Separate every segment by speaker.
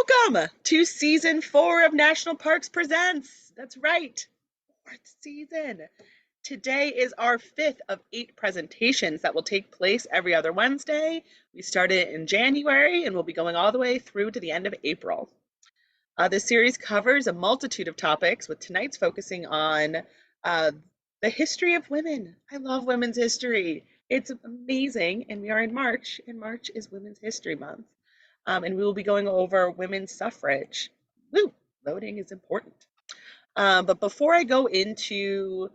Speaker 1: Welcome to season 4 of National Parks Presents. That's right, 4th season. Today is our 5th of 8 presentations that will take place every other Wednesday. We started in January and we'll be going all the way through to the end of April. This series covers a multitude of topics, with tonight's focusing on the history of women. I love women's history. It's amazing, and we are in March, and March is Women's History Month. And we will be going over women's suffrage. Woo, voting is important. But before I go into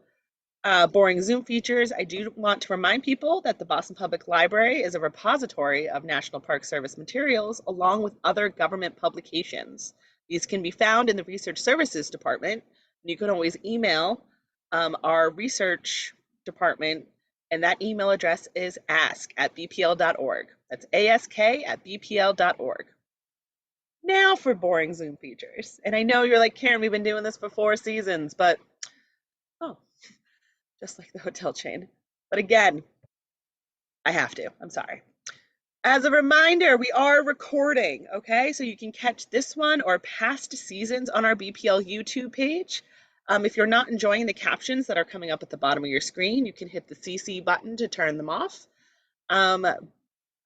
Speaker 1: boring Zoom features, I do want to remind people that the Boston Public Library is a repository of National Park Service materials along with other government publications. These can be found in the Research Services Department. You can always email our research department, and that email address is ask@bpl.org. That's ask@bpl.org. Now for boring Zoom features. And I know you're like, Karen, we've been doing this for 4 seasons, but just like the hotel chain. But again, I have to. I'm sorry. As a reminder, we are recording, okay? So you can catch this one or past seasons on our BPL YouTube page. If you're not enjoying the captions that are coming up at the bottom of your screen, you can hit the CC button to turn them off.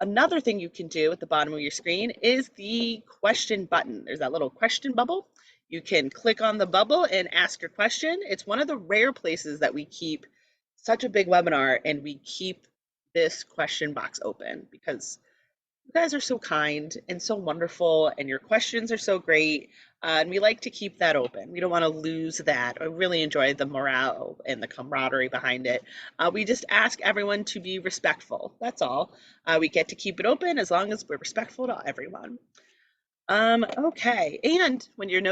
Speaker 1: Another thing you can do at the bottom of your screen is the question button. There's that little question bubble. You can click on the bubble and ask your question. It's one of the rare places that we keep such a big webinar and we keep this question box open, because you guys are so kind and so wonderful, and your questions are so great, and we like to keep that open. We don't want to lose that. I really enjoy the morale and the camaraderie behind it. We just ask everyone to be respectful. That's all. We get to keep it open as long as we're respectful to everyone. Okay, and when you're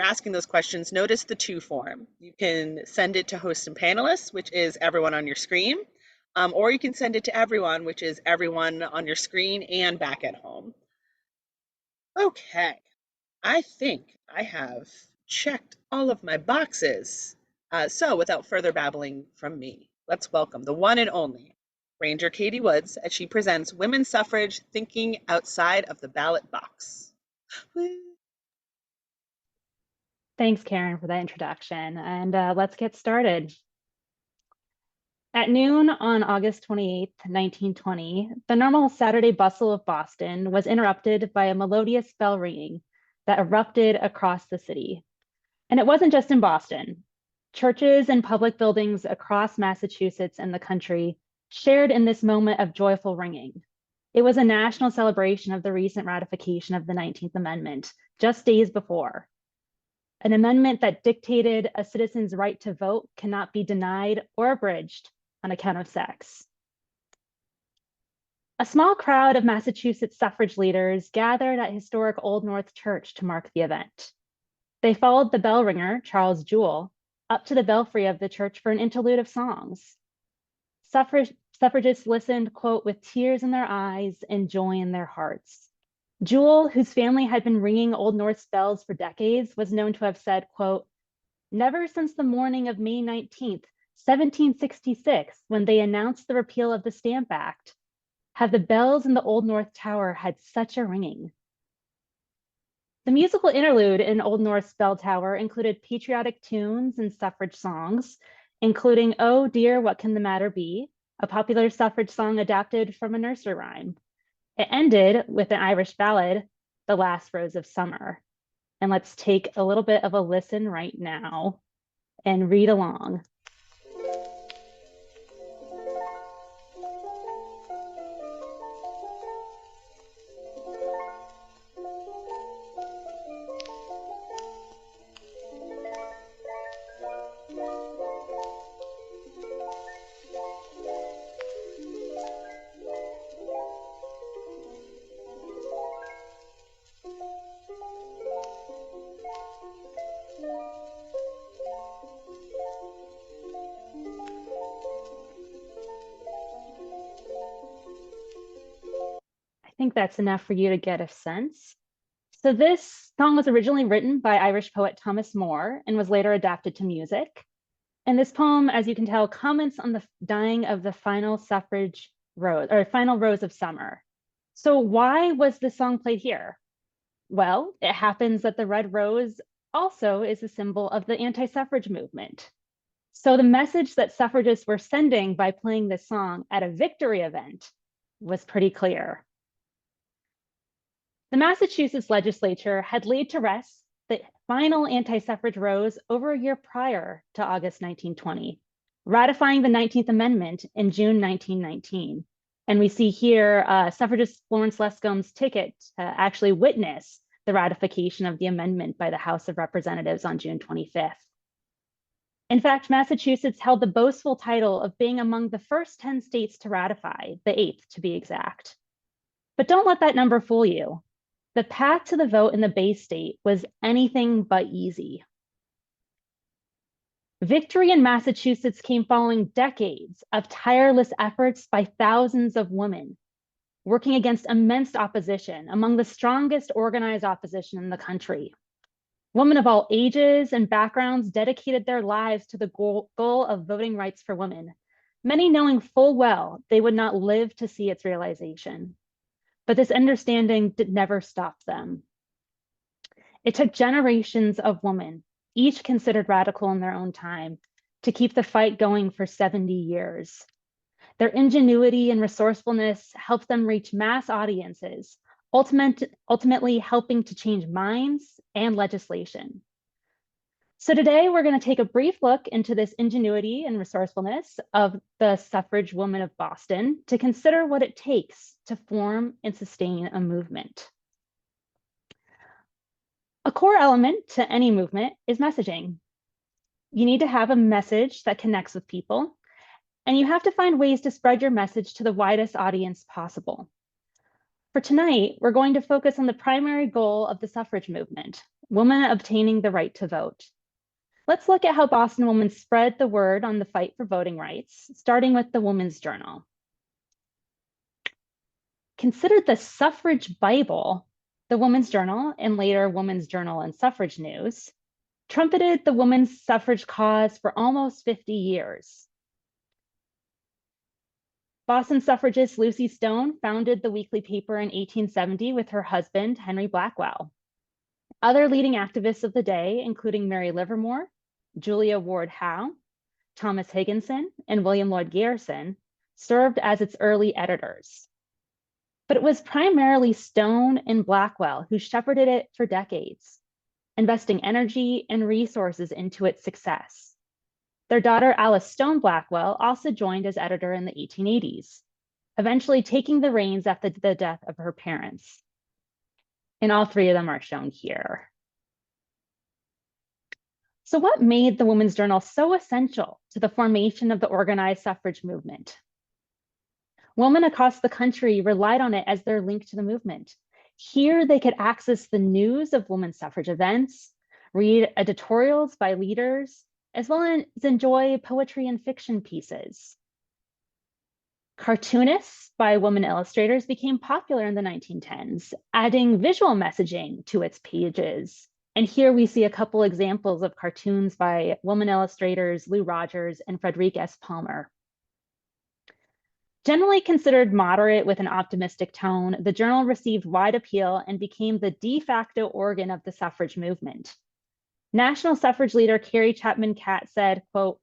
Speaker 1: asking those questions, notice the to form. You can send it to hosts and panelists, which is everyone on your screen. Or you can send it to everyone, which is everyone on your screen and back at home. Okay, I think I have checked all of my boxes. So without further babbling from me, let's welcome the one and only Ranger Katie Woods as she presents Women's Suffrage, Thinking Outside of the Ballot Box.
Speaker 2: Thanks, Karen, for that introduction, and let's get started. At noon on August 28th, 1920, the normal Saturday bustle of Boston was interrupted by a melodious bell ringing that erupted across the city. And it wasn't just in Boston. Churches and public buildings across Massachusetts and the country shared in this moment of joyful ringing. It was a national celebration of the recent ratification of the 19th Amendment, just days before. An amendment that dictated a citizen's right to vote cannot be denied or abridged on account of sex. A small crowd of Massachusetts suffrage leaders gathered at historic Old North Church to mark the event. They followed the bell ringer, Charles Jewell, up to the belfry of the church for an interlude of songs. Suffragists listened, quote, with tears in their eyes and joy in their hearts. Jewell, whose family had been ringing Old North's bells for decades, was known to have said, quote, never since the morning of May 19th, 1766, when they announced the repeal of the Stamp Act, have the bells in the Old North Tower had such a ringing. The musical interlude in Old North's bell tower included patriotic tunes and suffrage songs, including Oh Dear, What Can the Matter Be?, a popular suffrage song adapted from a nursery rhyme. It ended with an Irish ballad, The Last Rose of Summer. And let's take a little bit of a listen right now and read along. I think that's enough for you to get a sense. So this song was originally written by Irish poet Thomas Moore and was later adapted to music. And this poem, as you can tell, comments on the dying of the final rose of summer. So why was this song played here? Well, it happens that the red rose also is a symbol of the anti-suffrage movement. So the message that suffragists were sending by playing this song at a victory event was pretty clear. The Massachusetts legislature had laid to rest the final anti-suffrage rose over a year prior to August 1920, ratifying the 19th Amendment in June 1919. And we see here suffragist Florence Lescomb's ticket to actually witness the ratification of the amendment by the House of Representatives on June 25th. In fact, Massachusetts held the boastful title of being among the first 10 states to ratify, the eighth to be exact. But don't let that number fool you. The path to the vote in the Bay State was anything but easy. Victory in Massachusetts came following decades of tireless efforts by thousands of women working against immense opposition among the strongest organized opposition in the country. Women of all ages and backgrounds dedicated their lives to the goal of voting rights for women, many knowing full well they would not live to see its realization. But this understanding did never stop them. It took generations of women, each considered radical in their own time, to keep the fight going for 70 years. Their ingenuity and resourcefulness helped them reach mass audiences, ultimately helping to change minds and legislation. So today we're going to take a brief look into this ingenuity and resourcefulness of the suffrage women of Boston to consider what it takes to form and sustain a movement. A core element to any movement is messaging. You need to have a message that connects with people, and you have to find ways to spread your message to the widest audience possible. For tonight, we're going to focus on the primary goal of the suffrage movement, women obtaining the right to vote. Let's look at how Boston women spread the word on the fight for voting rights, starting with the Woman's Journal. Considered the suffrage Bible, the Woman's Journal, and later Woman's Journal and Suffrage News, trumpeted the women's suffrage cause for almost 50 years. Boston suffragist Lucy Stone founded the weekly paper in 1870 with her husband, Henry Blackwell. Other leading activists of the day, including Mary Livermore, Julia Ward Howe, Thomas Higginson, and William Lloyd Garrison, served as its early editors. But it was primarily Stone and Blackwell who shepherded it for decades, investing energy and resources into its success. Their daughter, Alice Stone Blackwell, also joined as editor in the 1880s, eventually taking the reins after the death of her parents. And all three of them are shown here. So what made the Women's Journal so essential to the formation of the organized suffrage movement? Women across the country relied on it as their link to the movement. Here they could access the news of women's suffrage events, read editorials by leaders, as well as enjoy poetry and fiction pieces. Cartoonists by women illustrators became popular in the 1910s, adding visual messaging to its pages. And here we see a couple examples of cartoons by women illustrators Lou Rogers and Frederique S. Palmer. Generally considered moderate with an optimistic tone, the journal received wide appeal and became the de facto organ of the suffrage movement. National suffrage leader Carrie Chapman Catt said, quote,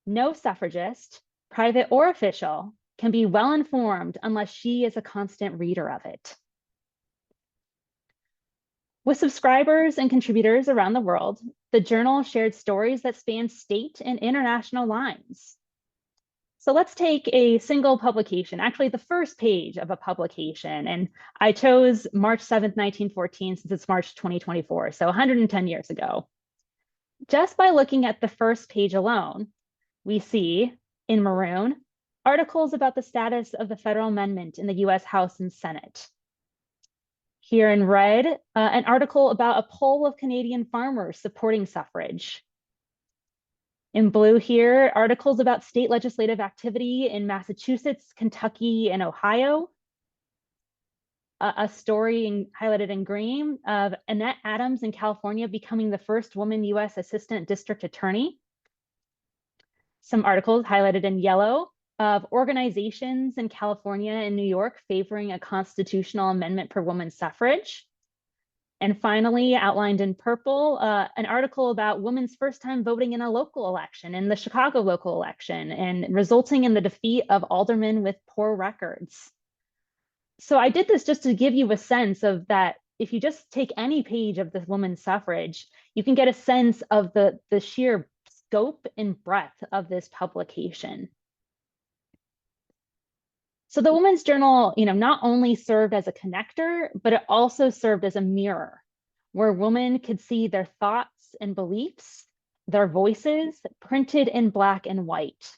Speaker 2: "No suffragist, private or official, can be well informed unless she is a constant reader of it." With subscribers and contributors around the world, the journal shared stories that spanned state and international lines. So let's take a single publication, actually the first page of a publication, and I chose March 7th, 1914, since it's March 2024, so 110 years ago. Just by looking at the first page alone, we see, in maroon, articles about the status of the federal amendment in the US House and Senate. Here in red, an article about a poll of Canadian farmers supporting suffrage. In blue here, articles about state legislative activity in Massachusetts, Kentucky, and Ohio. A story highlighted in green of Annette Adams in California becoming the first woman US Assistant District Attorney. Some articles highlighted in yellow of organizations in California and New York favoring a constitutional amendment for women's suffrage. And finally, outlined in purple, an article about women's first time voting in a local election, in the Chicago local election, and resulting in the defeat of aldermen with poor records. So I did this just to give you a sense of that. If you just take any page of the women's suffrage, you can get a sense of the sheer scope and breadth of this publication. So the Women's Journal, not only served as a connector, but it also served as a mirror where women could see their thoughts and beliefs, their voices printed in black and white.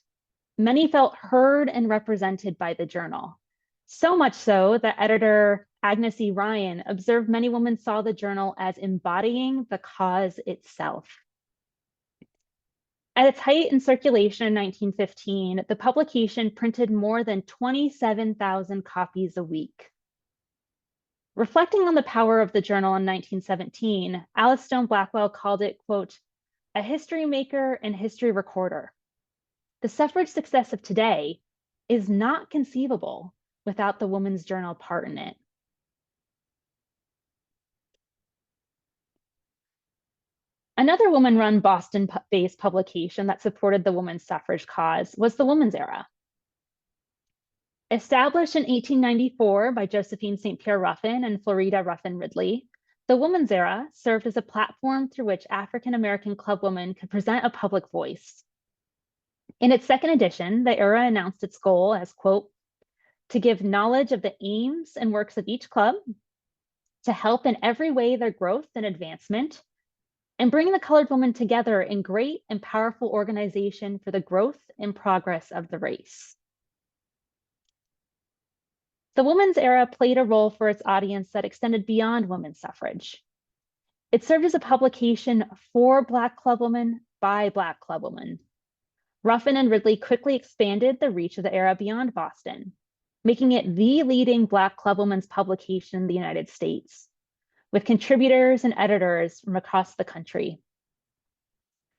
Speaker 2: Many felt heard and represented by the journal. So much so that editor Agnes E. Ryan observed many women saw the journal as embodying the cause itself. At its height in circulation in 1915, the publication printed more than 27,000 copies a week. Reflecting on the power of the journal in 1917, Alice Stone Blackwell called it, quote, a history maker and history recorder. The suffrage success of today is not conceivable without the Women's Journal part in it. Another woman-run Boston-based publication that supported the women's suffrage cause was the Woman's Era. Established in 1894 by Josephine St. Pierre Ruffin and Florida Ruffin Ridley, the Woman's Era served as a platform through which African-American club women could present a public voice. In its second edition, the Era announced its goal as, quote, to give knowledge of the aims and works of each club, to help in every way their growth and advancement, and bring the colored woman together in great and powerful organization for the growth and progress of the race. The Women's Era played a role for its audience that extended beyond women's suffrage. It served as a publication for Black club women by Black club women. Ruffin and Ridley quickly expanded the reach of the Era beyond Boston, making it the leading Black club women's publication in the United States, with contributors and editors from across the country.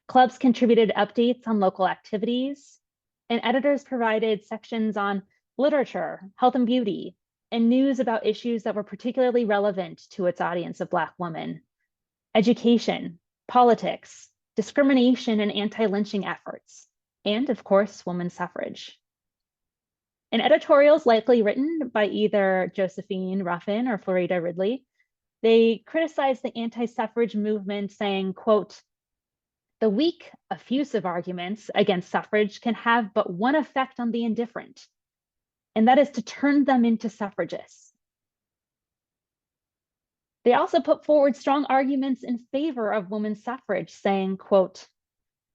Speaker 2: Clubs contributed updates on local activities, and editors provided sections on literature, health and beauty, and news about issues that were particularly relevant to its audience of Black women: education, politics, discrimination and anti-lynching efforts, and of course, women's suffrage. In editorials likely written by either Josephine Ruffin or Florida Ridley, they criticized the anti-suffrage movement, saying, quote, the weak, effusive arguments against suffrage can have but one effect on the indifferent, and that is to turn them into suffragists. They also put forward strong arguments in favor of women's suffrage, saying, quote,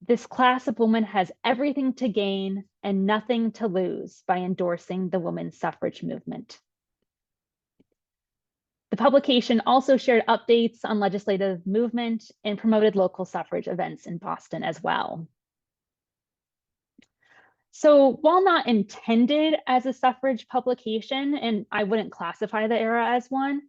Speaker 2: this class of women has everything to gain and nothing to lose by endorsing the women's suffrage movement. The publication also shared updates on legislative movement and promoted local suffrage events in Boston as well. So while not intended as a suffrage publication, and I wouldn't classify the Era as one,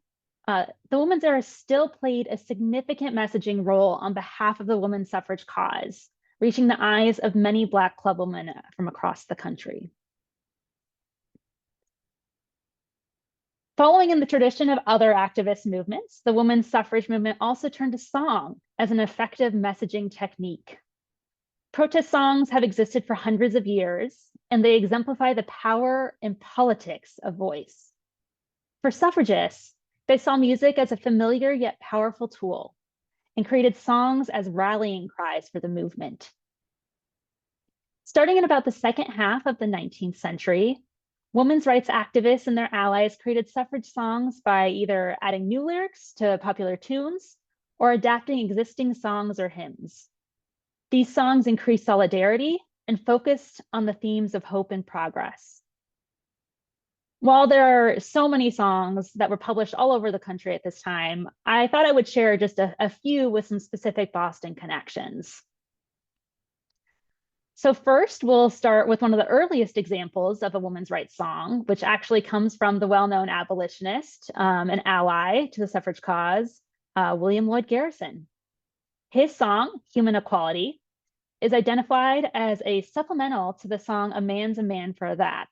Speaker 2: the Women's Era still played a significant messaging role on behalf of the women's suffrage cause, reaching the eyes of many Black club women from across the country. Following in the tradition of other activist movements, the women's suffrage movement also turned to song as an effective messaging technique. Protest songs have existed for hundreds of years, and they exemplify the power and politics of voice. For suffragists, they saw music as a familiar yet powerful tool and created songs as rallying cries for the movement. Starting in about the second half of the 19th century, women's rights activists and their allies created suffrage songs by either adding new lyrics to popular tunes or adapting existing songs or hymns. These songs increased solidarity and focused on the themes of hope and progress. While there are so many songs that were published all over the country at this time, I thought I would share just a few with some specific Boston connections. So first, we'll start with one of the earliest examples of a women's rights song, which actually comes from the well-known abolitionist and ally to the suffrage cause, William Lloyd Garrison. His song, Human Equality, is identified as a supplemental to the song A Man's a Man for That,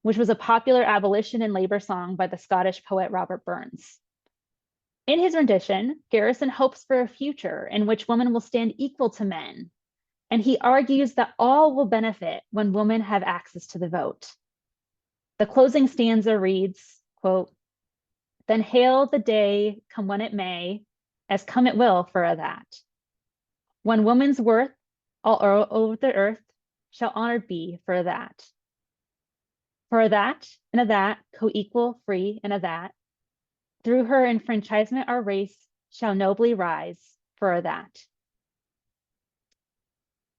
Speaker 2: which was a popular abolition and labor song by the Scottish poet Robert Burns. In his rendition, Garrison hopes for a future in which women will stand equal to men, and he argues that all will benefit when women have access to the vote. The closing stanza reads, quote, "Then hail the day, come when it may, as come it will for a that. When woman's worth all over the earth shall honored be for a that. For a that and a that, co-equal, free, and a that. Through her enfranchisement our race shall nobly rise for a that."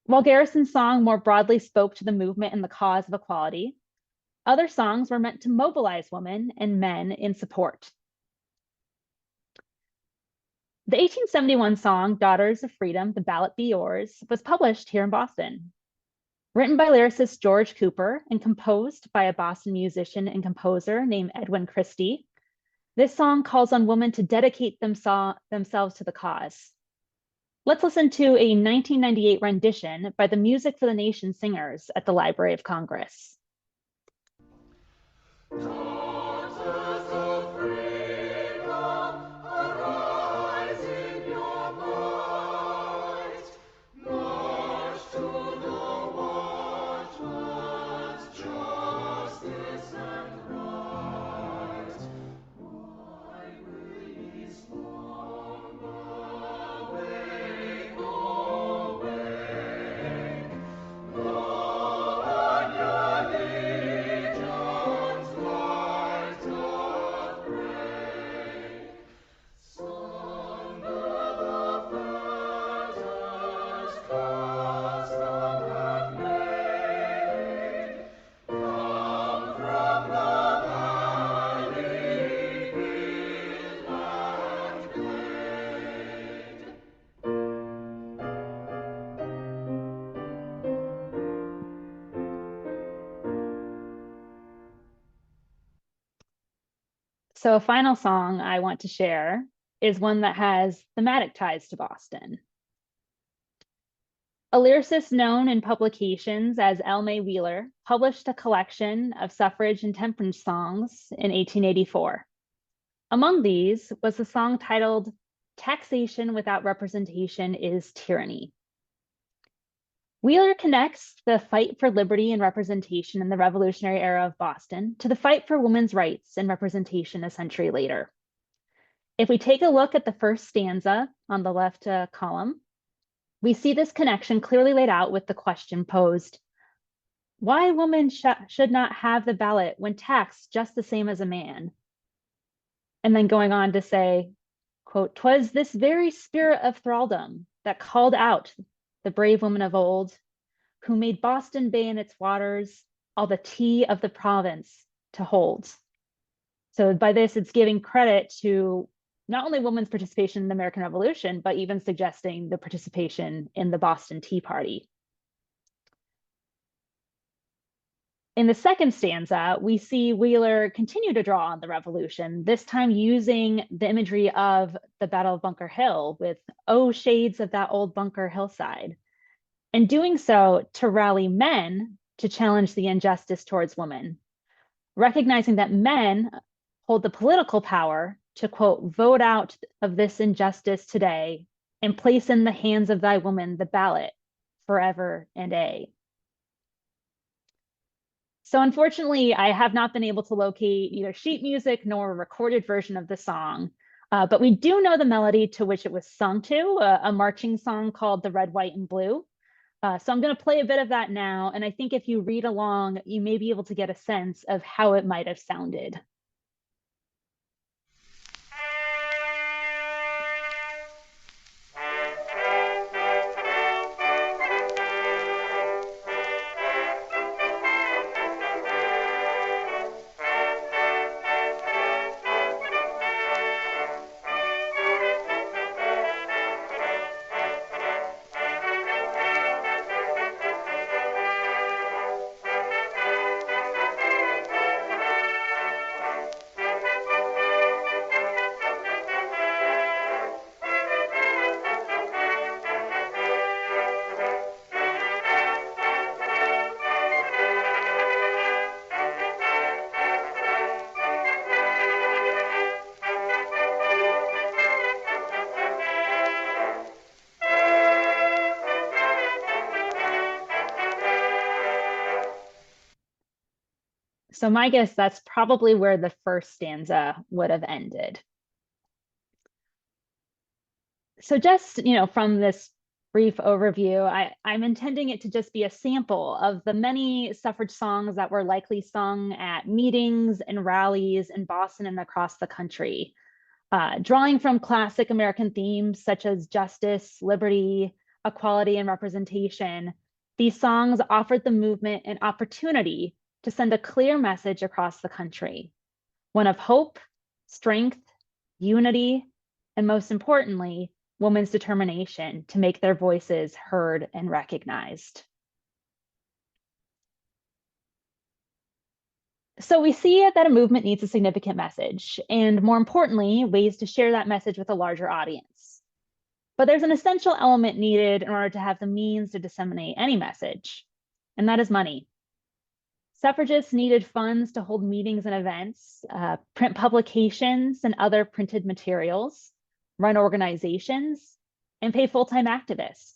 Speaker 2: While Garrison's song more broadly spoke to the movement and the cause of equality, other songs were meant to mobilize women and men in support. The 1871 song, Daughters of Freedom, The Ballot Be Yours, was published here in Boston. Written by lyricist George Cooper and composed by a Boston musician and composer named Edwin Christie, this song calls on women to dedicate themselves to the cause. Let's listen to a 1998 rendition by the Music for the Nation singers at the Library of Congress.
Speaker 3: Daughters of freedom, arise in your might. March to the watchman's justice and right. Why will ye slumber? Wake, awake. Blow on your legions, light doth break. Sunder the fetters custom hath made. Come from the valley, hill and glade.
Speaker 2: So a final song I want to share is one that has thematic ties to Boston. A lyricist known in publications as L. May Wheeler published a collection of suffrage and temperance songs in 1884. Among these was the song titled "Taxation Without Representation is Tyranny." Wheeler connects the fight for liberty and representation in the Revolutionary era of Boston to the fight for women's rights and representation a century later. If we take a look at the first stanza on the left column, we see this connection clearly laid out with the question posed: why women should not have the ballot when taxed just the same as a man? And then going on to say, quote, "'Twas this very spirit of thraldom that called out the brave women of old, who made Boston Bay and its waters all the tea of the province to hold." So by this, it's giving credit to not only women's participation in the American Revolution, but even suggesting the participation in the Boston Tea Party. In the second stanza, we see Wheeler continue to draw on the Revolution, this time using the imagery of the Battle of Bunker Hill with "Oh, shades of that old Bunker hillside," and doing so to rally men to challenge the injustice towards women, recognizing that men hold the political power to, quote, "vote out of this injustice today and place in the hands of thy woman the ballot forever and aye." So unfortunately, I have not been able to locate either sheet music nor a recorded version of the song, but we do know the melody to which it was sung to, a marching song called "The Red, White, and Blue." So I'm going to play a bit of that now, and I think if you read along, you may be able to get a sense of how it might have sounded. So my guess, that's probably where the first stanza would have ended. So just, from this brief overview, I'm intending it to just be a sample of the many suffrage songs that were likely sung at meetings and rallies in Boston and across the country, drawing from classic American themes such as justice, liberty, equality, and representation. These songs offered the movement an opportunity to send a clear message across the country, one of hope, strength, unity, and most importantly, women's determination to make their voices heard and recognized. So we see that a movement needs a significant message, and more importantly, ways to share that message with a larger audience. But there's an essential element needed in order to have the means to disseminate any message, and that is money. Suffragists needed funds to hold meetings and events, print publications and other printed materials, run organizations, and pay full-time activists.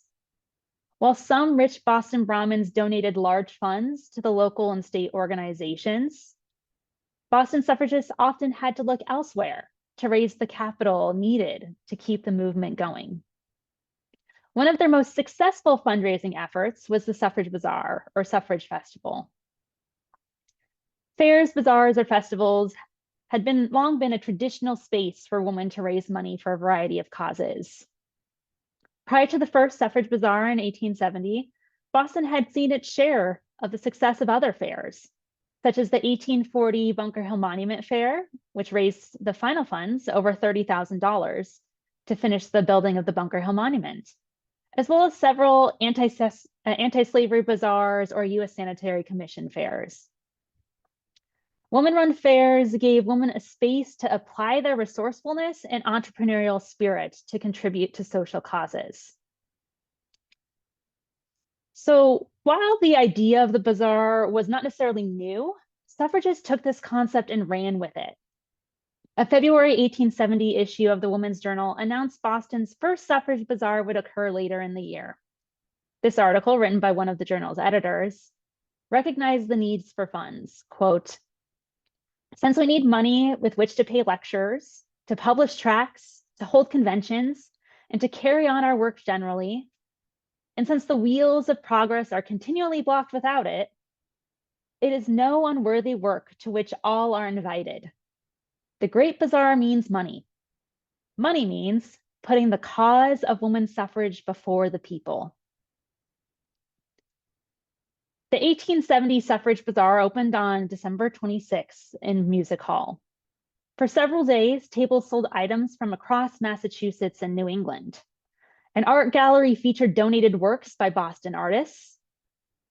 Speaker 2: While some rich Boston Brahmins donated large funds to the local and state organizations, Boston suffragists often had to look elsewhere to raise the capital needed to keep the movement going. One of their most successful fundraising efforts was the Suffrage Bazaar or Suffrage Festival. Fairs, bazaars, or festivals had long been a traditional space for women to raise money for a variety of causes. Prior to the first suffrage bazaar in 1870, Boston had seen its share of the success of other fairs, such as the 1840 Bunker Hill Monument Fair, which raised the final funds, over $30,000, to finish the building of the Bunker Hill Monument, as well as several anti-slavery bazaars or U.S. Sanitary Commission fairs. Women-run fairs gave women a space to apply their resourcefulness and entrepreneurial spirit to contribute to social causes. So while the idea of the bazaar was not necessarily new, suffragists took this concept and ran with it. A February 1870 issue of the Woman's Journal announced Boston's first suffrage bazaar would occur later in the year. This article, written by one of the journal's editors, recognized the needs for funds. Quote, "Since we need money with which to pay lectures, to publish tracts, to hold conventions, and to carry on our work generally, and since the wheels of progress are continually blocked without it, it is no unworthy work to which all are invited. The Great Bazaar means money. Money means putting the cause of women's suffrage before the people." The 1870 Suffrage Bazaar opened on December 26 in Music Hall. For several days, tables sold items from across Massachusetts and New England. An art gallery featured donated works by Boston artists.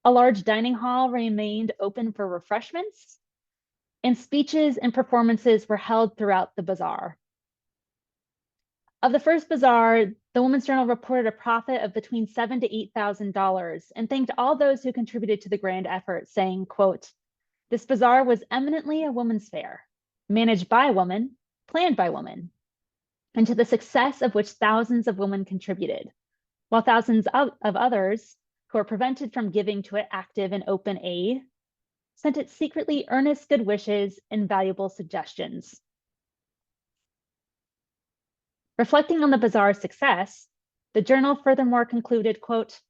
Speaker 2: A large dining hall remained open for refreshments, and speeches and performances were held throughout the bazaar. Of the first bazaar, the Woman's Journal reported a profit of between $7,000 to $8,000 and thanked all those who contributed to the grand effort, saying, quote, "This bazaar was eminently a woman's fair, managed by women, planned by women, and to the success of which thousands of women contributed, while thousands of others who were prevented from giving to it active and open aid sent it secretly earnest good wishes and valuable suggestions." Reflecting on the bazaar's success, the journal furthermore concluded, quote,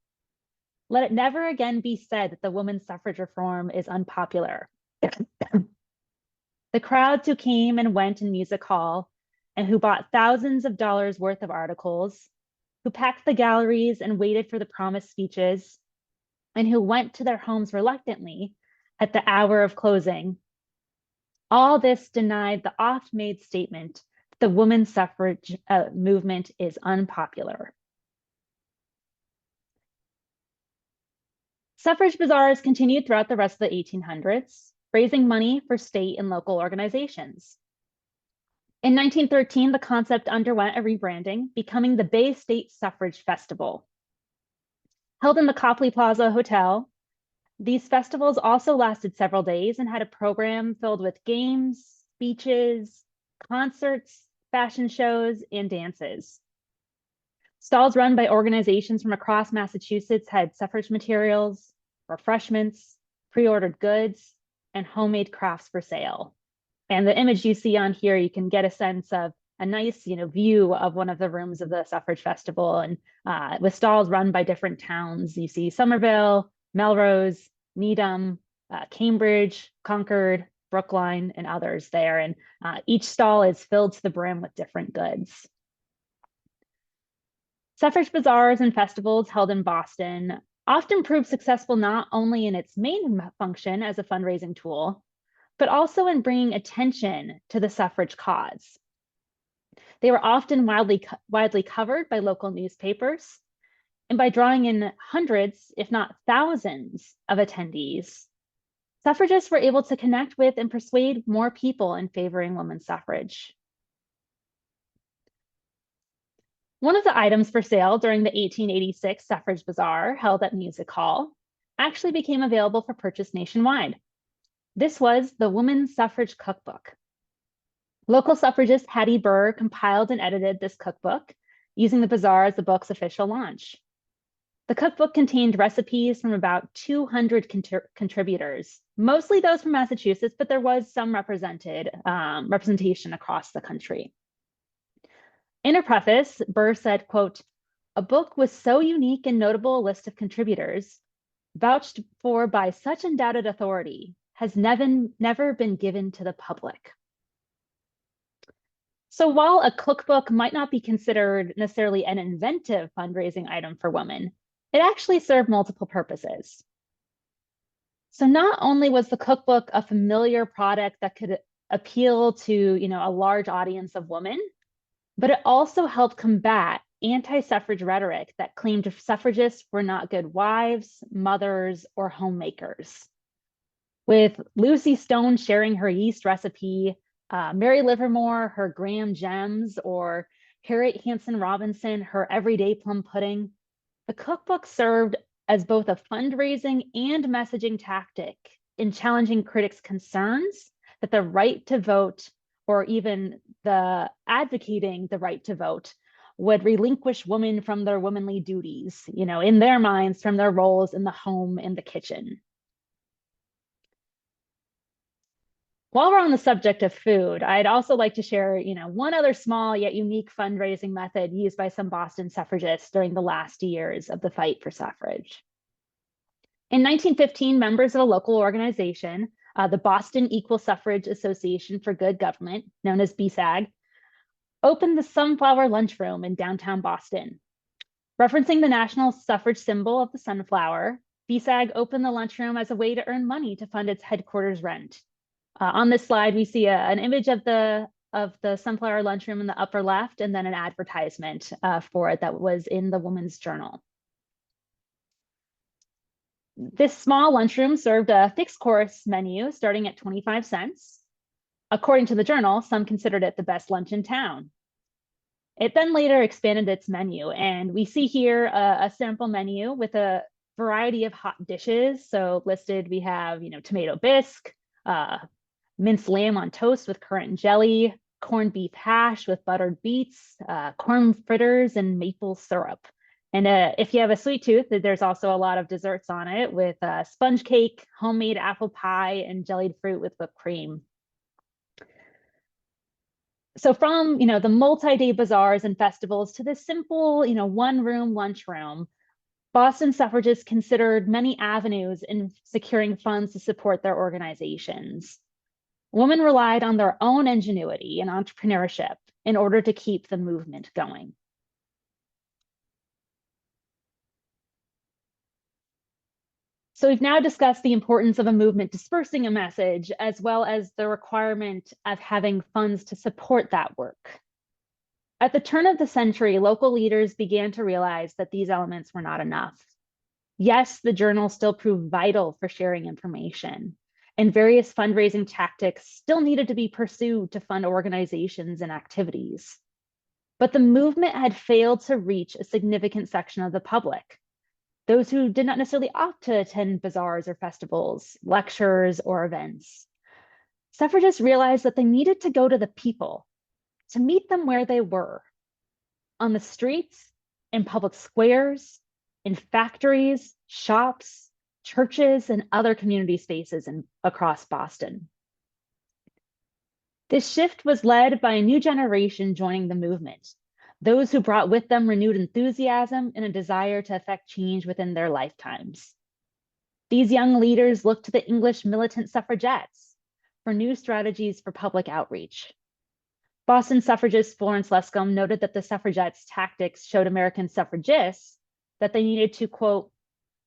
Speaker 2: "Let it never again be said that the women's suffrage reform is unpopular. The crowds who came and went in Music Hall and who bought thousands of dollars worth of articles, who packed the galleries and waited for the promised speeches, and who went to their homes reluctantly at the hour of closing, all this denied the oft-made statement the women's suffrage movement is unpopular." Suffrage bazaars continued throughout the rest of the 1800s, raising money for state and local organizations. In 1913, the concept underwent a rebranding, becoming the Bay State Suffrage Festival. Held in the Copley Plaza Hotel, these festivals also lasted several days and had a program filled with games, speeches, concerts, fashion shows, and dances. Stalls run by organizations from across Massachusetts had suffrage materials, refreshments, pre-ordered goods, and homemade crafts for sale. And the image you see on here, you can get a sense of a nice, view of one of the rooms of the suffrage festival, and with stalls run by different towns. You see Somerville, Melrose, Needham, Cambridge, Concord, Brookline, and others there. And each stall is filled to the brim with different goods. Suffrage bazaars and festivals held in Boston often proved successful not only in its main function as a fundraising tool, but also in bringing attention to the suffrage cause. They were often widely covered by local newspapers, and by drawing in hundreds, if not thousands, of attendees, suffragists were able to connect with and persuade more people in favoring women's suffrage. One of the items for sale during the 1886 Suffrage Bazaar, held at Music Hall, actually became available for purchase nationwide. This was the Women's Suffrage Cookbook. Local suffragist Hattie Burr compiled and edited this cookbook, using the bazaar as the book's official launch. The cookbook contained recipes from about 200 contributors, mostly those from Massachusetts, but there was some representation across the country. In her preface, Burr said, quote, "A book with so unique and notable a list of contributors, vouched for by such undoubted authority, has never been given to the public." So while a cookbook might not be considered necessarily an inventive fundraising item for women, it actually served multiple purposes. So not only was the cookbook a familiar product that could appeal to, a large audience of women, but it also helped combat anti-suffrage rhetoric that claimed suffragists were not good wives, mothers, or homemakers. With Lucy Stone sharing her yeast recipe, Mary Livermore her Graham gems, or Harriet Hanson Robinson her everyday plum pudding, the cookbook served as both a fundraising and messaging tactic in challenging critics' concerns that the right to vote, or even the advocating the right to vote, would relinquish women from their womanly duties, in their minds, from their roles in the home and the kitchen. While we're on the subject of food, I'd also like to share, one other small yet unique fundraising method used by some Boston suffragists during the last years of the fight for suffrage. In 1915, members of a local organization, the Boston Equal Suffrage Association for Good Government, known as BSAG, opened the Sunflower Lunchroom in downtown Boston. Referencing the national suffrage symbol of the sunflower, BSAG opened the lunchroom as a way to earn money to fund its headquarters rent. On this slide, we see an image of the Sunflower Lunchroom in the upper left, and then an advertisement for it that was in the Woman's Journal. This small lunchroom served a fixed course menu starting at 25 cents. According to the Journal, some considered it the best lunch in town. It then later expanded its menu, and we see here a sample menu with a variety of hot dishes. So listed, we have, tomato bisque, minced lamb on toast with currant jelly, corned beef hash with buttered beets, corn fritters, and maple syrup. And if you have a sweet tooth, there's also a lot of desserts on it with sponge cake, homemade apple pie, and jellied fruit with whipped cream. So from, the multi-day bazaars and festivals to this simple, one-room lunchroom, Boston suffragists considered many avenues in securing funds to support their organizations. Women relied on their own ingenuity and entrepreneurship in order to keep the movement going. So we've now discussed the importance of a movement dispersing a message, as well as the requirement of having funds to support that work. At the turn of the century, local leaders began to realize that these elements were not enough. Yes, the journal still proved vital for sharing information, and various fundraising tactics still needed to be pursued to fund organizations and activities. But the movement had failed to reach a significant section of the public, those who did not necessarily opt to attend bazaars or festivals, lectures, or events. Suffragists realized that they needed to go to the people, to meet them where they were, on the streets, in public squares, in factories, shops, churches, and other community spaces across Boston. This shift was led by a new generation joining the movement, those who brought with them renewed enthusiasm and a desire to effect change within their lifetimes. These young leaders looked to the English militant suffragettes for new strategies for public outreach. Boston suffragist Florence Lescombe noted that the suffragettes' tactics showed American suffragists that they needed to, quote,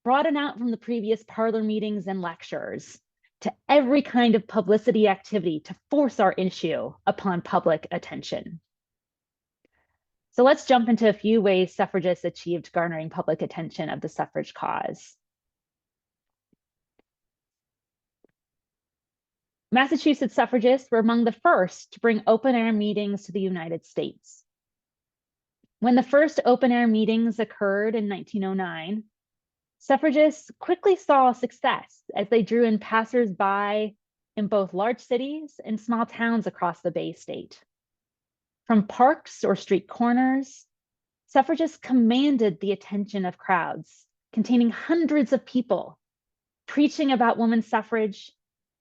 Speaker 2: broaden out from the previous parlor meetings and lectures to every kind of publicity activity to force our issue upon public attention. So let's jump into a few ways suffragists achieved garnering public attention of the suffrage cause. Massachusetts suffragists were among the first to bring open-air meetings to the United States. When the first open-air meetings occurred in 1909, suffragists quickly saw success as they drew in passers-by in both large cities and small towns across the Bay State. From parks or street corners, suffragists commanded the attention of crowds containing hundreds of people, preaching about women's suffrage,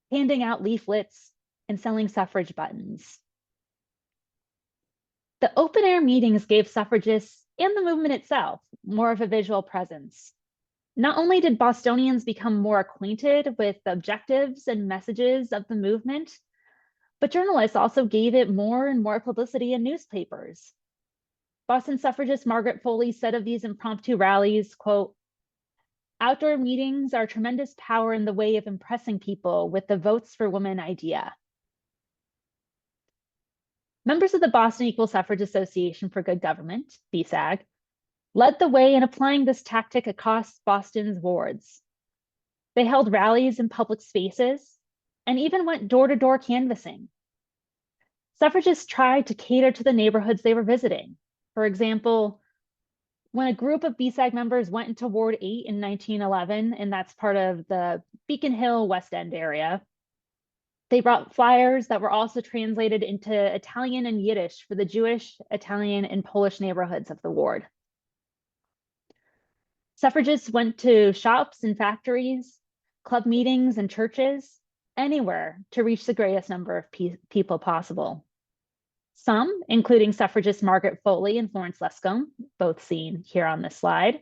Speaker 2: handing out leaflets, and selling suffrage buttons. The open-air meetings gave suffragists and the movement itself more of a visual presence. Not only did Bostonians become more acquainted with the objectives and messages of the movement, but journalists also gave it more and more publicity in newspapers. Boston suffragist Margaret Foley said of these impromptu rallies, quote, outdoor meetings are tremendous power in the way of impressing people with the votes for women idea. Members of the Boston Equal Suffrage Association for Good Government, BSAG, led the way in applying this tactic across Boston's wards. They held rallies in public spaces and even went door-to-door canvassing. Suffragists tried to cater to the neighborhoods they were visiting. For example, when a group of BSAG members went into Ward 8 in 1911, and that's part of the Beacon Hill West End area, they brought flyers that were also translated into Italian and Yiddish for the Jewish, Italian, and Polish neighborhoods of the ward. Suffragists went to shops and factories, club meetings and churches, anywhere to reach the greatest number of people possible. Some, including suffragist Margaret Foley and Florence Lescombe, both seen here on this slide,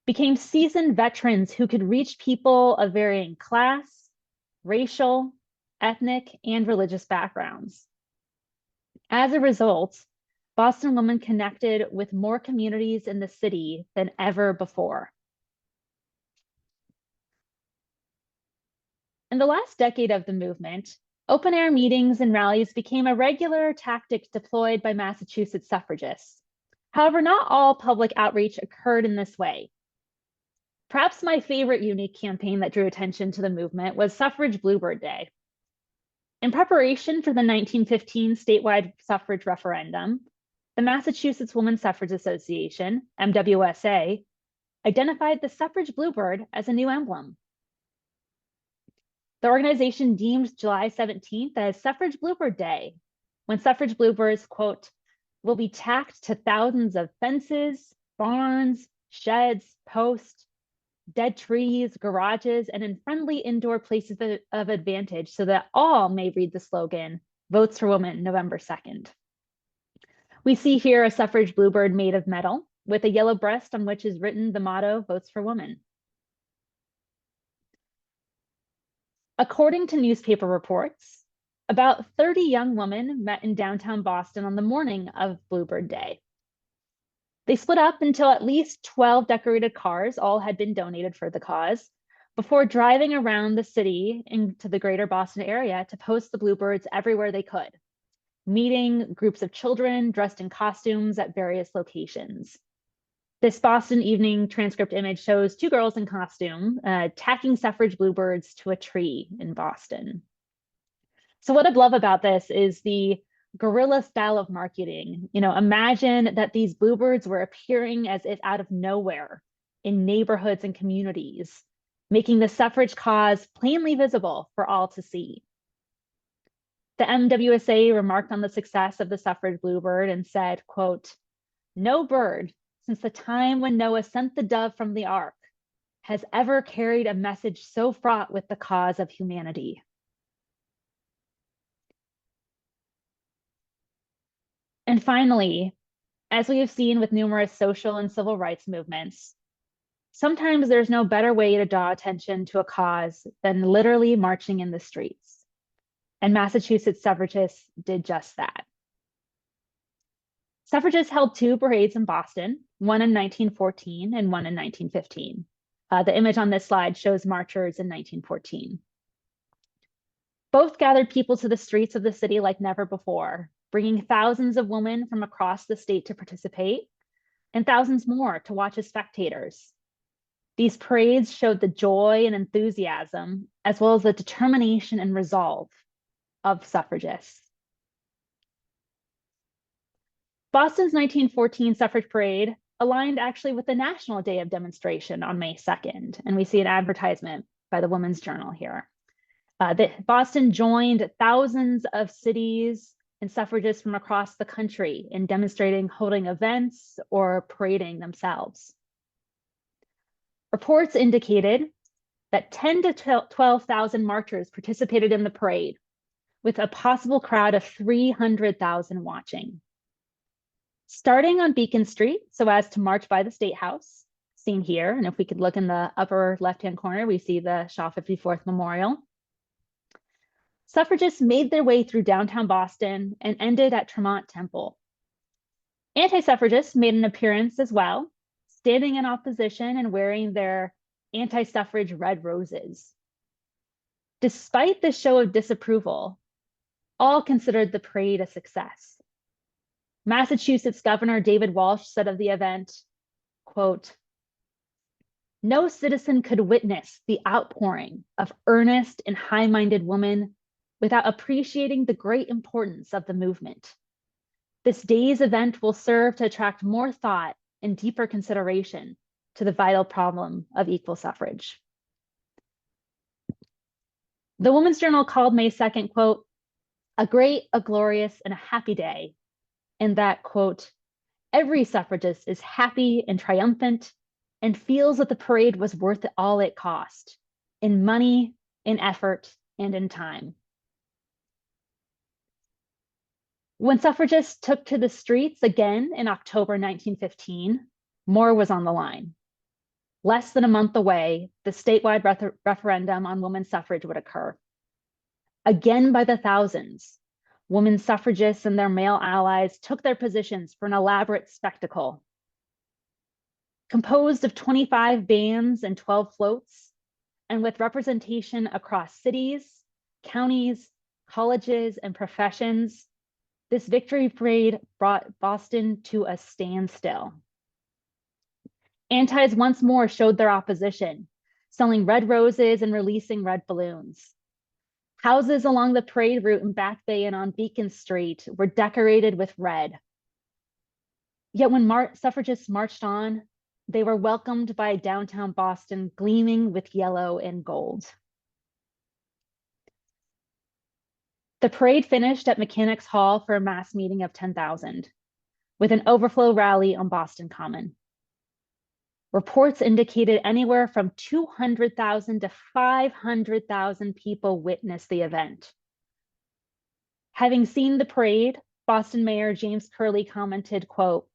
Speaker 2: became seasoned veterans who could reach people of varying class, racial, ethnic, and religious backgrounds. As a result, Boston women connected with more communities in the city than ever before. In the last decade of the movement, open-air meetings and rallies became a regular tactic deployed by Massachusetts suffragists. However, not all public outreach occurred in this way. Perhaps my favorite unique campaign that drew attention to the movement was Suffrage Bluebird Day. In preparation for the 1915 statewide suffrage referendum, the Massachusetts Women's Suffrage Association, MWSA, identified the suffrage bluebird as a new emblem. The organization deemed July 17th as Suffrage Bluebird Day, when suffrage bluebirds, quote, will be tacked to thousands of fences, barns, sheds, posts, dead trees, garages, and in friendly indoor places of advantage so that all may read the slogan, Votes for Women, November 2nd. We see here a suffrage bluebird made of metal with a yellow breast on which is written the motto, Votes for Women. According to newspaper reports, about 30 young women met in downtown Boston on the morning of Bluebird Day. They split up until at least 12 decorated cars all had been donated for the cause before driving around the city into the greater Boston area to post the bluebirds everywhere they could, meeting groups of children dressed in costumes at various locations. This Boston Evening Transcript image shows two girls in costume tacking suffrage bluebirds to a tree in Boston. So what I love about this is the guerrilla style of marketing. You know, imagine that these bluebirds were appearing as if out of nowhere in neighborhoods and communities, making the suffrage cause plainly visible for all to see. The MWSA remarked on the success of the suffrage bluebird and said, quote, no bird since the time when Noah sent the dove from the ark has ever carried a message so fraught with the cause of humanity. And finally, as we have seen with numerous social and civil rights movements, sometimes there's no better way to draw attention to a cause than literally marching in the streets. And Massachusetts suffragists did just that. Suffragists held two parades in Boston, one in 1914 and one in 1915. The image on this slide shows marchers in 1914. Both gathered people to the streets of the city like never before, bringing thousands of women from across the state to participate and thousands more to watch as spectators. These parades showed the joy and enthusiasm, as well as the determination and resolve of suffragists. Boston's 1914 suffrage parade aligned actually with the National Day of Demonstration on May 2nd, and we see an advertisement by the Women's Journal here. Boston joined thousands of cities and suffragists from across the country in demonstrating, holding events, or parading themselves. Reports indicated that 10 to 12,000 marchers participated in the parade, with a possible crowd of 300,000 watching. Starting on Beacon Street, so as to march by the State House, seen here, and if we could look in the upper left-hand corner, we see the Shaw 54th Memorial. Suffragists made their way through downtown Boston and ended at Tremont Temple. Anti-suffragists made an appearance as well, standing in opposition and wearing their anti-suffrage red roses. Despite this show of disapproval, all considered the parade a success. Massachusetts Governor David Walsh said of the event, quote, "No citizen could witness the outpouring of earnest and high-minded women without appreciating the great importance of the movement. This day's event will serve to attract more thought and deeper consideration to the vital problem of equal suffrage." The Women's Journal called May 2nd, quote, "a great, a glorious, and a happy day," and that, quote, "every suffragist is happy and triumphant and feels that the parade was worth all it cost, in money, in effort, and in time." When suffragists took to the streets again in October 1915, more was on the line. Less than a month away, the statewide referendum on women's suffrage would occur. Again, by the thousands, women suffragists and their male allies took their positions for an elaborate spectacle. Composed of 25 bands and 12 floats, and with representation across cities, counties, colleges, and professions, this victory parade brought Boston to a standstill. Antis once more showed their opposition, selling red roses and releasing red balloons. Houses along the parade route in Back Bay and on Beacon Street were decorated with red. Yet when suffragists marched on, they were welcomed by downtown Boston gleaming with yellow and gold. The parade finished at Mechanics Hall for a mass meeting of 10,000, with an overflow rally on Boston Common. Reports indicated anywhere from 200,000 to 500,000 people witnessed the event. Having seen the parade, Boston Mayor James Curley commented, quote,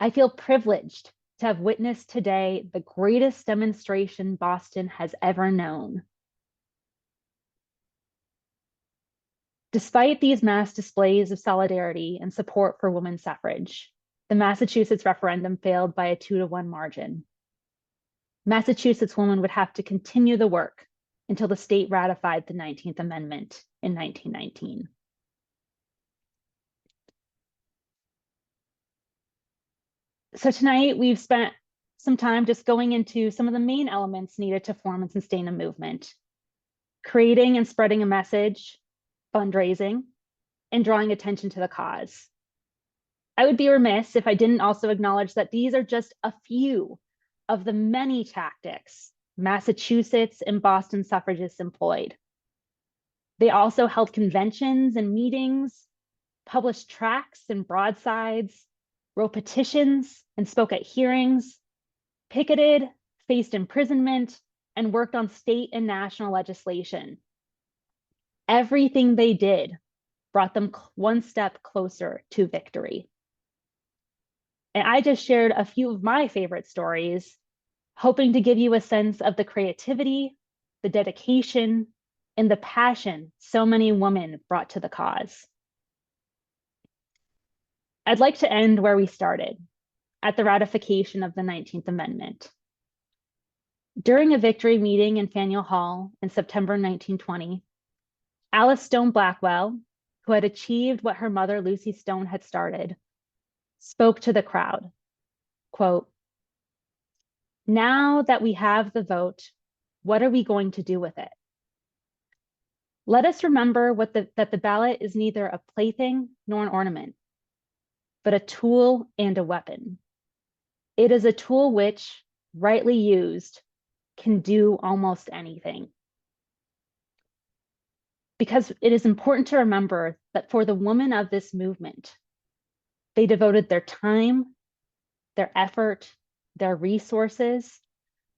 Speaker 2: "I feel privileged to have witnessed today the greatest demonstration Boston has ever known." Despite these mass displays of solidarity and support for women's suffrage, the Massachusetts referendum failed by a 2-to-1 margin. Massachusetts women would have to continue the work until the state ratified the 19th Amendment in 1919. So tonight we've spent some time just going into some of the main elements needed to form and sustain a movement: creating and spreading a message, fundraising, and drawing attention to the cause. I would be remiss if I didn't also acknowledge that these are just a few of the many tactics Massachusetts and Boston suffragists employed. They also held conventions and meetings, published tracts and broadsides, wrote petitions and spoke at hearings, picketed, faced imprisonment, and worked on state and national legislation. Everything they did brought them one step closer to victory. And I just shared a few of my favorite stories, hoping to give you a sense of the creativity, the dedication, and the passion so many women brought to the cause. I'd like to end where we started, at the ratification of the 19th Amendment. During a victory meeting in Faneuil Hall in September 1920, Alice Stone Blackwell, who had achieved what her mother Lucy Stone had started, spoke to the crowd, quote, "Now that we have the vote, what are we going to do with it? Let us remember that the ballot is neither a plaything nor an ornament, but a tool and a weapon. It is a tool which, rightly used, can do almost anything." Because it is important to remember that for the women of this movement, they devoted their time, their effort, their resources,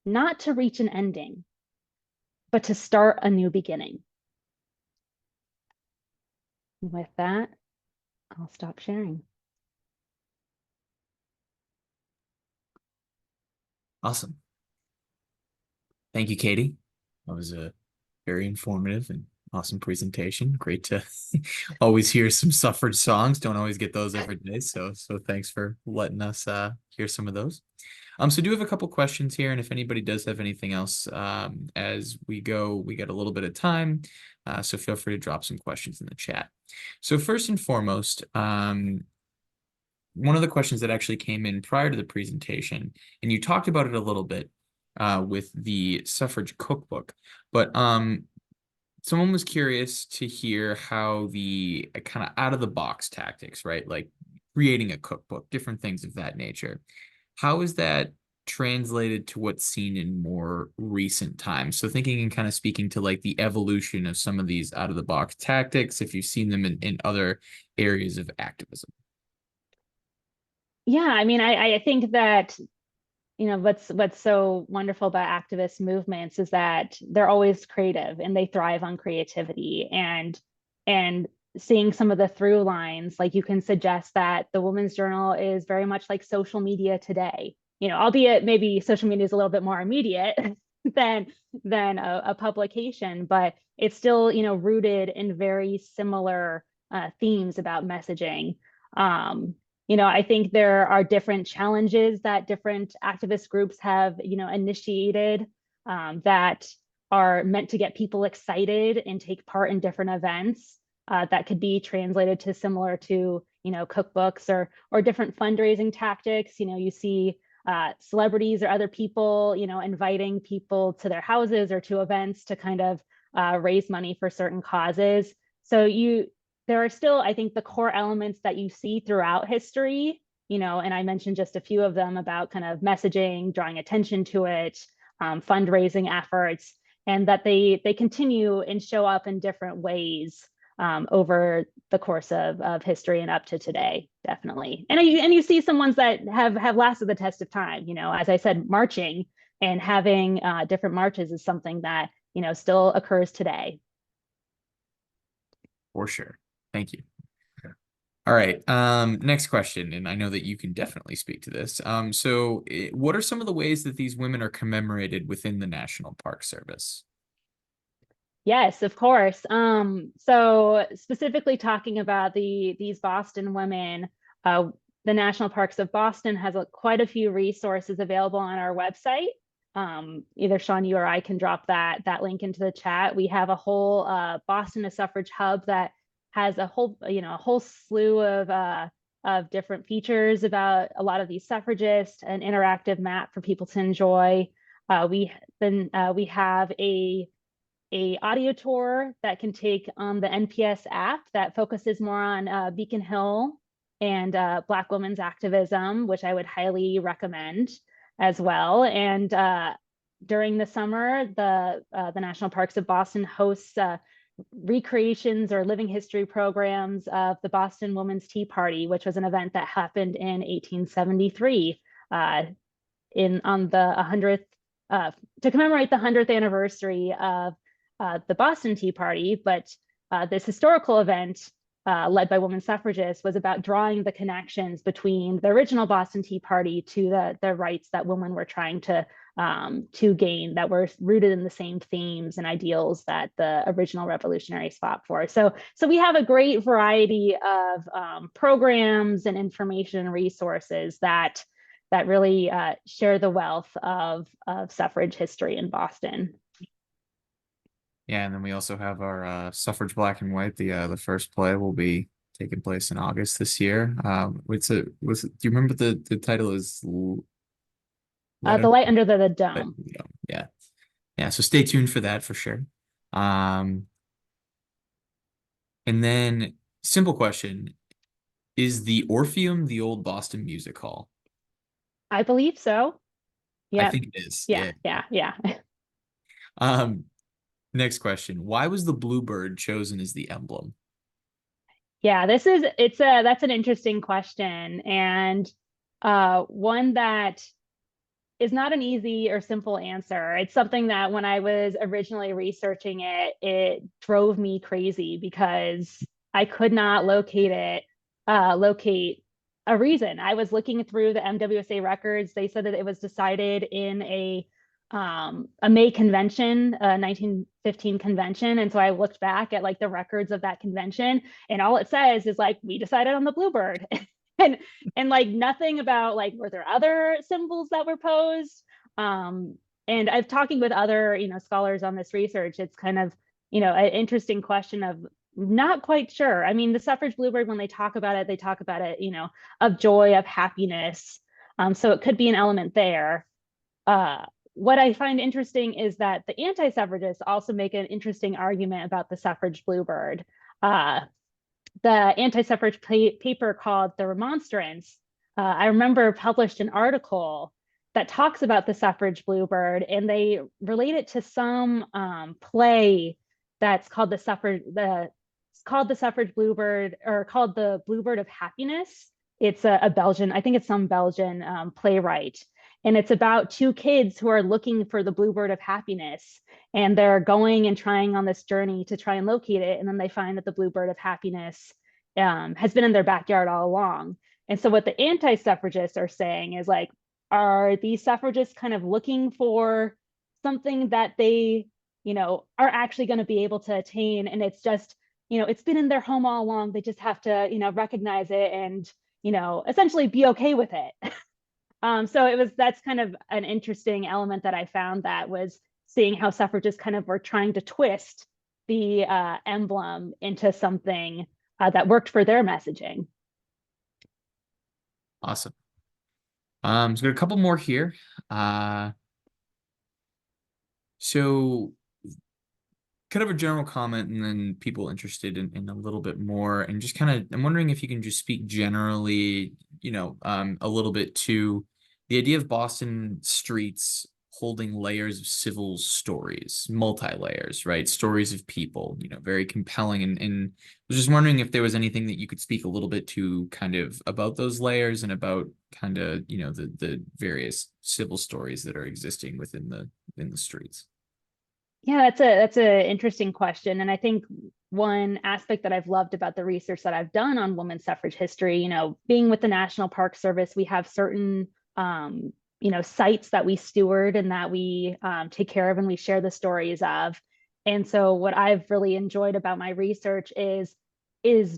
Speaker 2: not to reach an ending, but to start a new beginning. With that, I'll stop sharing.
Speaker 4: Awesome. Thank you, Katie. That was a very informative and awesome presentation. Great to always hear some suffrage songs. Don't always get those every day. So thanks for letting us hear some of those. So do have a couple questions here, and if anybody does have anything else as we go, we got a little bit of time, so feel free to drop some questions in the chat. So first and foremost, one of the questions that actually came in prior to the presentation, and you talked about it a little bit with the suffrage cookbook, but someone was curious to hear how the kind of out of the box tactics, right? Like creating a cookbook, different things of that nature. How is that translated to what's seen in more recent times? So thinking and kind of speaking to like the evolution of some of these out of the box tactics, if you've seen them in other areas of activism.
Speaker 2: Yeah, I mean, I think that, you know, what's so wonderful about activist movements is that they're always creative and they thrive on creativity, and seeing some of the through lines, like you can suggest that the Women's Journal is very much like social media today, you know, albeit maybe social media is a little bit more immediate than a publication, but it's still, you know, rooted in very similar themes about messaging. You know, I think there are different challenges that different activist groups have, you know, initiated that are meant to get people excited and take part in different events that could be translated to similar to, you know, cookbooks or different fundraising tactics. You know, you see celebrities or other people, you know, inviting people to their houses or to events to kind of raise money for certain causes. So there are still, I think, the core elements that you see throughout history, you know, and I mentioned just a few of them about kind of messaging, drawing attention to it, fundraising efforts, and that they continue and show up in different ways over the course of history and up to today, definitely. And you see some ones that have lasted the test of time. You know, as I said, marching and having different marches is something that, you know, still occurs today.
Speaker 4: For sure. Thank you. All right. Next question, and I know that you can definitely speak to this. So what are some of the ways that these women are commemorated within the National Park Service?
Speaker 2: Yes, of course. So specifically talking about these Boston women, the National Parks of Boston has quite a few resources available on our website. Either Sean, you or I can drop that link into the chat. We have a whole Boston a Suffrage Hub that has a whole, you know, a whole slew of different features about a lot of these suffragists, an interactive map for people to enjoy. We have a audio tour that can take on the NPS app that focuses more on Beacon Hill and Black women's activism, which I would highly recommend as well. And during the summer, the National Parks of Boston hosts recreations or living history programs of the Boston Women's Tea Party, which was an event that happened in 1873 on the 100th to commemorate the 100th anniversary of the Boston Tea Party, but this historical event led by women suffragists was about drawing the connections between the original Boston Tea Party to the rights that women were trying to gain, that were rooted in the same themes and ideals that the original revolutionaries fought for. So we have a great variety of programs and information and resources that really share the wealth of suffrage history in Boston.
Speaker 4: Yeah, and then we also have our Suffrage Black and White. The first play will be taking place in August this year. Do you remember the title is Light
Speaker 2: The
Speaker 4: Under
Speaker 2: Light Under the
Speaker 4: the
Speaker 2: Dome.
Speaker 4: Dome. Yeah. Yeah, so stay tuned for that for sure. And then simple question, is the Orpheum the old Boston Music Hall?
Speaker 2: I believe so.
Speaker 4: I
Speaker 2: Yeah.
Speaker 4: think it is.
Speaker 2: Yeah.
Speaker 4: Um, next question. Why was the bluebird chosen as the emblem?
Speaker 2: Yeah, that's an interesting question, and one that is not an easy or simple answer. It's something that when I was originally researching it, it drove me crazy because I could not locate a reason. I was looking through the MWSA records. They said that it was decided in a May convention, a 1915 convention. And so I looked back at like the records of that convention, and all it says is like, we decided on the bluebird. and like nothing about like, were there other symbols that were posed? And I've talking with other, scholars on this research. It's kind of, an interesting question of not quite sure. I mean, the suffrage bluebird, when they talk about it, of joy, of happiness. So it could be an element there. What I find interesting is that the anti-suffragists also make an interesting argument about the suffrage bluebird. The anti-suffrage paper called The Remonstrance, I remember published an article that talks about the suffrage bluebird, and they relate it to some play that's called the suffrage bluebird, or called the Bluebird of Happiness. It's a Belgian, I think it's some Belgian playwright. And it's about two kids who are looking for the bluebird of happiness. And they're going and trying on this journey to try and locate it. And then they find that the bluebird of happiness has been in their backyard all along. And so what the anti-suffragists are saying is like, are these suffragists kind of looking for something that they, are actually going to be able to attain? And it's just, it's been in their home all along. They just have to, recognize it and, essentially be okay with it. So that's kind of an interesting element that I found, that was seeing how suffragists kind of were trying to twist the emblem into something that worked for their messaging.
Speaker 4: Awesome. So got a couple more here. So kind of a general comment, and then people interested in a little bit more, and just kind of, I'm wondering if you can just speak generally, a little bit to the idea of Boston streets holding layers of civil stories, multi-layers, right? Stories of people, very compelling. And I was just wondering if there was anything that you could speak a little bit to kind of about those layers, and about kind of, the various civil stories that are existing within the streets.
Speaker 2: Yeah, that's a interesting question. And I think one aspect that I've loved about the research that I've done on women's suffrage history, being with the National Park Service, we have certain sites that we steward and that we take care of and we share the stories of. And so what I've really enjoyed about my research is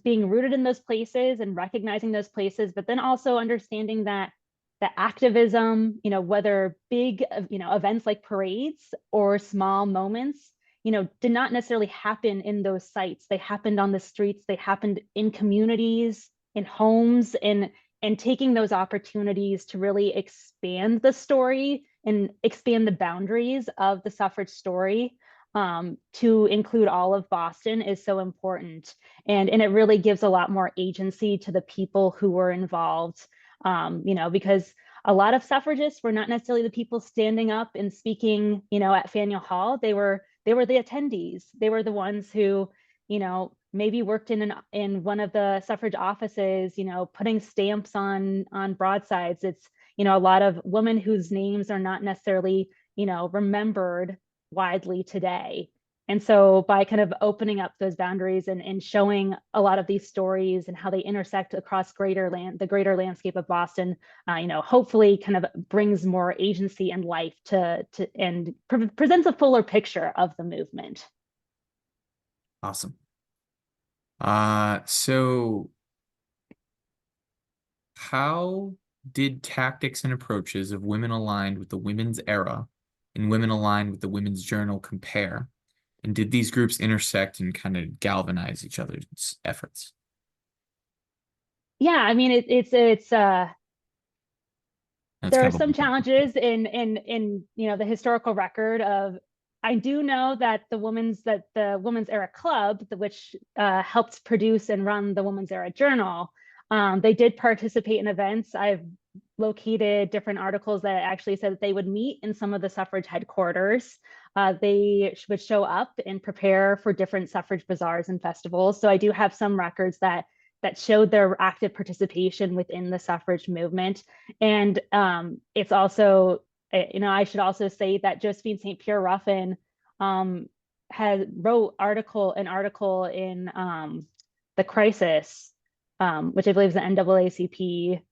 Speaker 2: being rooted in those places and recognizing those places, but then also understanding that the activism, whether big, events like parades or small moments, did not necessarily happen in those sites. They happened on the streets, they happened in communities, in homes, and taking those opportunities to really expand the story and expand the boundaries of the suffrage story to include all of Boston is so important. And it really gives a lot more agency to the people who were involved, because a lot of suffragists were not necessarily the people standing up and speaking, at Faneuil Hall. They were the attendees. They were the ones who, maybe worked in one of the suffrage offices, putting stamps on broadsides. It's, a lot of women whose names are not necessarily, remembered widely today. And so by kind of opening up those boundaries and showing a lot of these stories and how they intersect across the greater landscape of Boston, hopefully kind of brings more agency and life and presents a fuller picture of the movement.
Speaker 4: Awesome. So how did tactics and approaches of women aligned with the women's era and women aligned with the women's journal compare? And did these groups intersect and kind of galvanize each other's efforts?
Speaker 2: Yeah, I mean,
Speaker 4: That's
Speaker 2: there are
Speaker 4: kind of
Speaker 2: some
Speaker 4: a
Speaker 2: challenges in the historical record of. I do know that the Women's Era Club, which helped produce and run the Women's Era Journal, they did participate in events. I've located different articles that actually said that they would meet in some of the suffrage headquarters. They would show up and prepare for different suffrage bazaars and festivals. So I do have some records that showed their active participation within the suffrage movement. And it's also, I should also say that Josephine St. Pierre Ruffin had wrote an article in The Crisis, which I believe is the NAACP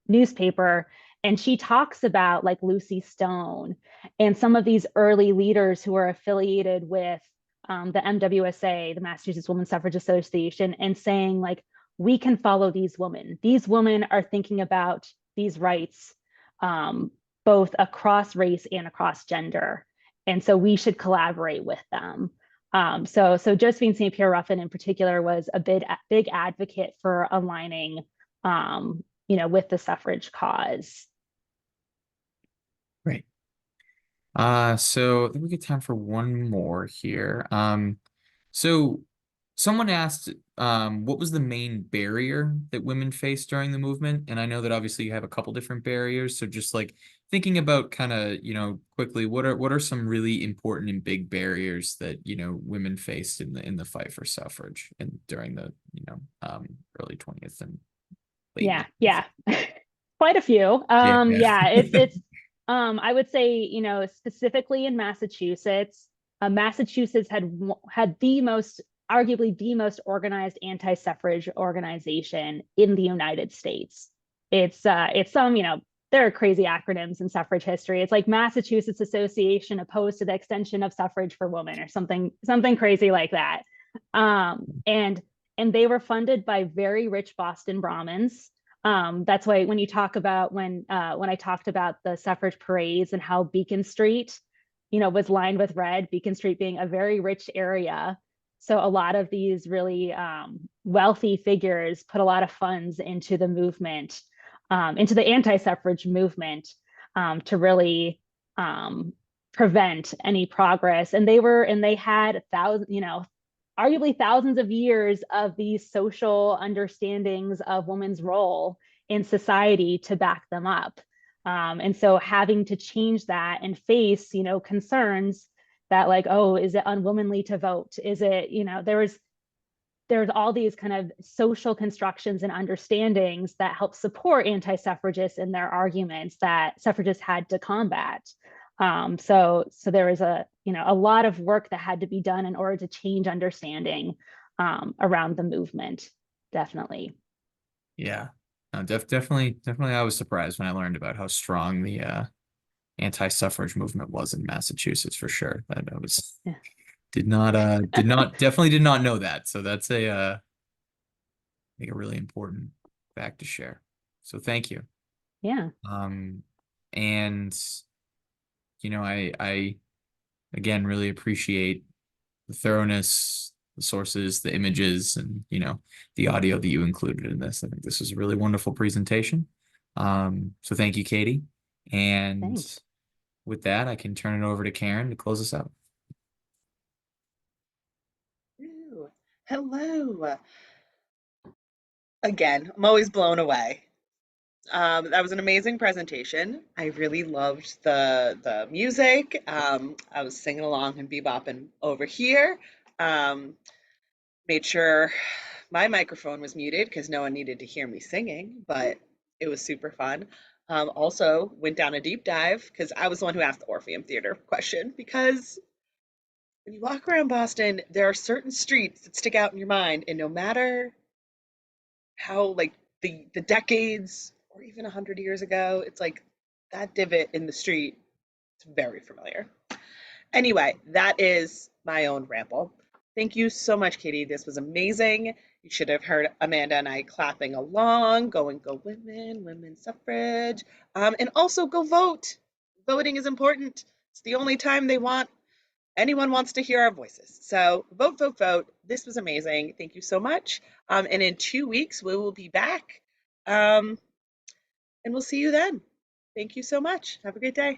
Speaker 2: newspaper. And she talks about like Lucy Stone and some of these early leaders who were affiliated with the MWSA, the Massachusetts Women's Suffrage Association, and saying like, we can follow these women. These women are thinking about these rights both across race and across gender. And so we should collaborate with them. So Josephine St. Pierre Ruffin in particular was a big advocate for aligning with the suffrage cause.
Speaker 4: great. So I think we get time for one more here. So someone asked, what was the main barrier that women faced during the movement? And I know that obviously you have a couple different barriers. So just like thinking about kind of, quickly, what are some really important and big barriers that, women faced in the fight for suffrage and during the, early 20th and late
Speaker 2: Yeah. Quite a few.
Speaker 4: Yeah, yeah.
Speaker 2: Yeah, it's I would say, specifically in Massachusetts, Massachusetts had arguably the most organized anti-suffrage organization in the United States. It's some, there are crazy acronyms in suffrage history. It's like Massachusetts Association opposed to the extension of suffrage for women or something crazy like that. And they were funded by very rich Boston Brahmins. That's why when you talk about when I talked about the suffrage parades and how Beacon Street, was lined with red, Beacon Street being a very rich area. So a lot of these really wealthy figures put a lot of funds into the movement, into the anti-suffrage movement, to really prevent any progress. And they had arguably thousands of years of these social understandings of women's role in society to back them up. And so having to change that and face, concerns that like, oh, is it unwomanly to vote? Is it, there's all these kind of social constructions and understandings that help support anti-suffragists in their arguments that suffragists had to combat. So there was a lot of work that had to be done in order to change understanding around the movement. Definitely.
Speaker 4: Yeah. No, definitely I was surprised when I learned about how strong the anti-suffrage movement was in Massachusetts for sure. That I was
Speaker 2: Yeah.
Speaker 4: definitely did not know that. So that's I think a really important fact to share. So thank you.
Speaker 2: Yeah.
Speaker 4: And I again really appreciate the thoroughness, the sources, the images, and the audio that you included in this. I think this was a really wonderful presentation. So thank you, Katie. And
Speaker 2: Thanks.
Speaker 4: with that, I can turn it over to Karen to close us out.
Speaker 1: Ooh, hello. Again, I'm always blown away. That was an amazing presentation. I really loved the music. I was singing along and bebopping over here. Um, Made sure my microphone was muted because no one needed to hear me singing, but it was super fun. Also went down a deep dive because I was the one who asked the Orpheum Theater question, because when you walk around Boston, there are certain streets that stick out in your mind, and no matter how, like, the decades or even 100 years ago, it's like that divot in the street. It's very familiar. Anyway, that is my own ramble. Thank you so much, Katie. This was amazing. You should have heard Amanda and I clapping along, going, go women, women's suffrage, and also go vote. Voting is important. It's the only time anyone wants to hear our voices. So vote, vote, vote. This was amazing. Thank you so much. And in 2 weeks, we will be back. And we'll see you then. Thank you so much. Have a great day.